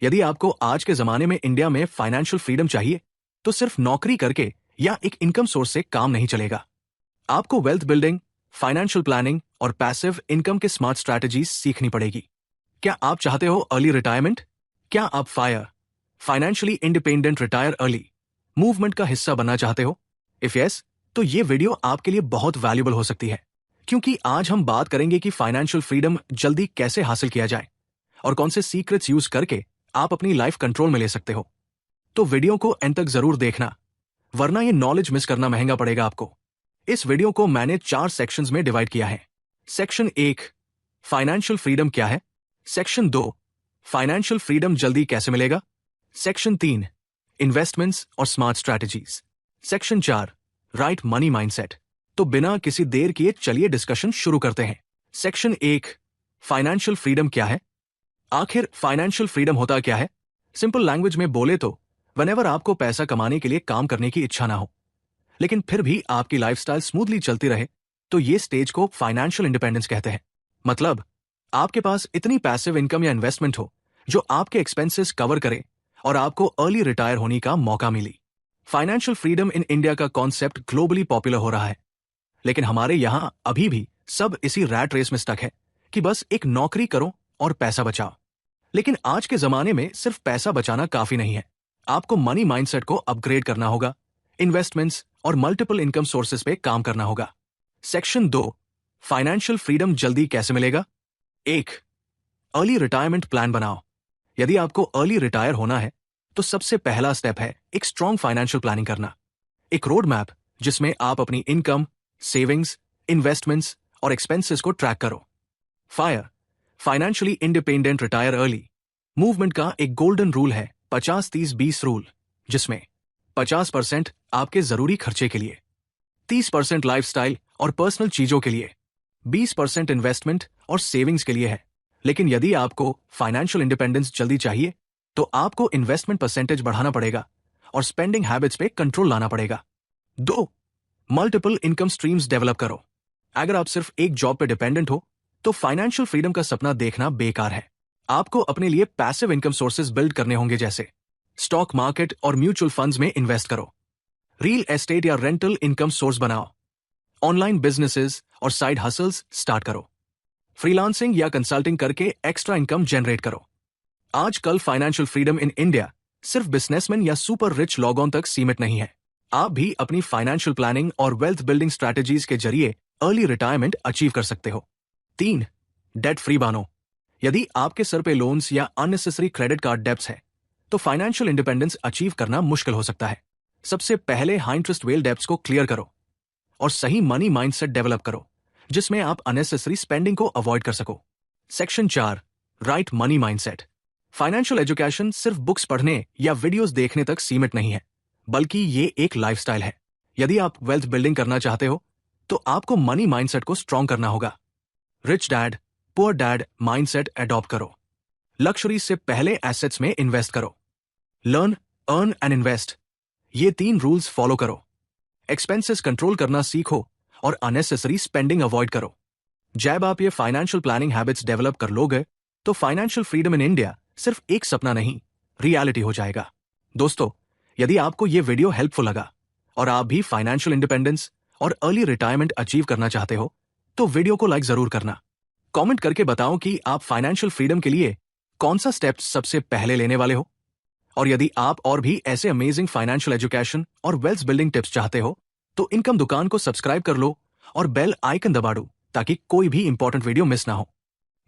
यदि आपको आज के जमाने में इंडिया में फाइनेंशियल फ्रीडम चाहिए तो सिर्फ नौकरी करके या एक इनकम सोर्स से काम नहीं चलेगा। आपको वेल्थ बिल्डिंग, फाइनेंशियल प्लानिंग और पैसिव इनकम के स्मार्ट स्ट्रैटेजीज सीखनी पड़ेगी। क्या आप चाहते हो अर्ली रिटायरमेंट? क्या आप financially independent retire early movement का हिस्सा बनना चाहते हो? इफ यस, तो ये वीडियो आपके लिए बहुत वैल्यूबल हो सकती है, क्योंकि आज हम बात करेंगे कि फाइनेंशियल फ्रीडम जल्दी कैसे हासिल किया जाए और कौन से सीक्रेट्स यूज करके आप अपनी लाइफ कंट्रोल में ले सकते हो। तो वीडियो को एंड तक जरूर देखना, वरना ये नॉलेज मिस करना महंगा पड़ेगा आपको। इस वीडियो को मैंने 4 सेक्शंस में डिवाइड किया है। सेक्शन 1, फाइनेंशियल फ्रीडम क्या है। सेक्शन 2, फाइनेंशियल फ्रीडम जल्दी कैसे मिलेगा। सेक्शन 3, इन्वेस्टमेंट्स और smart strategies. Section 4, right money mindset. तो बिना किसी देर किए चलिए डिस्कशन शुरू करते हैं। सेक्शन 1, फाइनेंशियल फ्रीडम क्या है। आखिर फाइनेंशियल फ्रीडम होता क्या है? सिंपल लैंग्वेज में बोले तो व्हेनेवर आपको पैसा कमाने के लिए काम करने की इच्छा ना हो, लेकिन फिर भी आपकी लाइफस्टाइल स्मूथली चलती रहे, तो ये स्टेज को फाइनेंशियल इंडिपेंडेंस कहते हैं। मतलब आपके पास इतनी पैसिव इनकम या इन्वेस्टमेंट हो जो आपके एक्सपेंसेस कवर करे और आपको अर्ली रिटायर होने का मौका मिली। फाइनेंशियल फ्रीडम इन इंडिया का कॉन्सेप्ट ग्लोबली पॉपुलर हो रहा है, लेकिन हमारे यहां अभी भी सब इसी रैट रेस में स्टक है कि बस एक नौकरी करो और पैसा बचाओ। लेकिन आज के जमाने में सिर्फ पैसा बचाना काफी नहीं है, आपको मनी माइंडसेट को अपग्रेड करना होगा, इन्वेस्टमेंट्स और मल्टीपल इनकम सोर्सेज पे काम करना होगा। सेक्शन 2, फाइनेंशियल फ्रीडम जल्दी कैसे मिलेगा। 1, अर्ली रिटायरमेंट प्लान बनाओ। यदि आपको अर्ली रिटायर होना है तो सबसे पहला स्टेप है एक स्ट्रॉन्ग फाइनेंशियल प्लानिंग करना। एक रोड मैप जिसमें आप अपनी इनकम, सेविंग्स, इन्वेस्टमेंट्स और एक्सपेंसेस को ट्रैक करो। Financially independent retire early movement का एक गोल्डन रूल है 50-30-20 रूल, जिसमें 50% आपके जरूरी खर्चे के लिए, 30% लाइफस्टाइल और पर्सनल चीजों के लिए, 20% इन्वेस्टमेंट और सेविंग्स के लिए है। लेकिन यदि आपको फाइनेंशियल इंडिपेंडेंस जल्दी चाहिए तो आपको इन्वेस्टमेंट परसेंटेज बढ़ाना पड़ेगा और स्पेंडिंग हैबिट्स पे कंट्रोल लाना पड़ेगा। 2, मल्टीपल इनकम स्ट्रीम्स डेवलप करो। अगर आप सिर्फ एक जॉब पे डिपेंडेंट हो तो फाइनेंशियल फ्रीडम का सपना देखना बेकार है। आपको अपने लिए पैसिव इनकम सोर्सेज बिल्ड करने होंगे, जैसे स्टॉक मार्केट और म्यूचुअल फंड्स में इन्वेस्ट करो, रियल एस्टेट या रेंटल इनकम सोर्स बनाओ, ऑनलाइन बिजनेसेस और साइड हसल्स स्टार्ट करो, फ्रीलांसिंग या कंसल्टिंग करके एक्स्ट्रा इनकम जनरेट करो। आजकल फाइनेंशियल फ्रीडम इन इंडिया सिर्फ बिजनेसमैन या सुपर रिच लोगों तक सीमित नहीं है। आप भी अपनी फाइनेंशियल प्लानिंग और वेल्थ बिल्डिंग स्ट्रैटेजीज के जरिए अर्ली रिटायरमेंट अचीव कर सकते हो। 3, डेट फ्री बनो। यदि आपके सर पे लोन्स या अननेसेसरी क्रेडिट कार्ड डेब्ट्स है तो फाइनेंशियल इंडिपेंडेंस अचीव करना मुश्किल हो सकता है। सबसे पहले हाई इंटरेस्ट वेल डेब्ट्स को क्लियर करो और सही मनी माइंडसेट डेवलप करो जिसमें आप अननेसेसरी स्पेंडिंग को अवॉइड कर सको। Section 4, right money mindset. Financial education सिर्फ बुक्स पढ़ने या वीडियोस देखने तक सीमित नहीं है, बल्कि ये एक लाइफस्टाइल है। यदि आप वेल्थ बिल्डिंग करना चाहते हो तो आपको मनी माइंडसेट को स्ट्रॉन्ग करना होगा। Rich dad poor dad mindset adopt करो। लक्जरी से पहले एसेट्स में इन्वेस्ट करो। लर्न, अर्न एंड इन्वेस्ट, ये 3 रूल्स फॉलो करो। एक्सपेंसेस कंट्रोल करना सीखो और अननेसेसरी स्पेंडिंग अवॉइड करो। जब आप ये फाइनेंशियल प्लानिंग हैबिट्स डेवलप कर लोगे तो फाइनेंशियल फ्रीडम इन इंडिया सिर्फ एक सपना नहीं, रियलिटी हो जाएगा। दोस्तों, यदि आपको ये वीडियो हेल्पफुल लगा और आप भी फाइनेंशियल इंडिपेंडेंस और अर्ली रिटायरमेंट अचीव करना चाहते हो तो वीडियो को लाइक जरूर करना। कमेंट करके बताओ कि आप फाइनेंशियल फ्रीडम के लिए कौन सा स्टेप सबसे पहले लेने वाले हो। और यदि आप और भी ऐसे अमेजिंग फाइनेंशियल एजुकेशन और वेल्थ बिल्डिंग टिप्स चाहते हो तो इनकम दुकान को सब्सक्राइब कर लो और बेल आइकन दबा दो ताकि कोई भी इंपॉर्टेंट वीडियो मिस ना हो।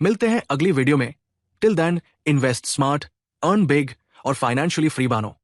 मिलते हैं अगली वीडियो में। Till then, invest smart, earn big और फाइनेंशियली फ्री बनो।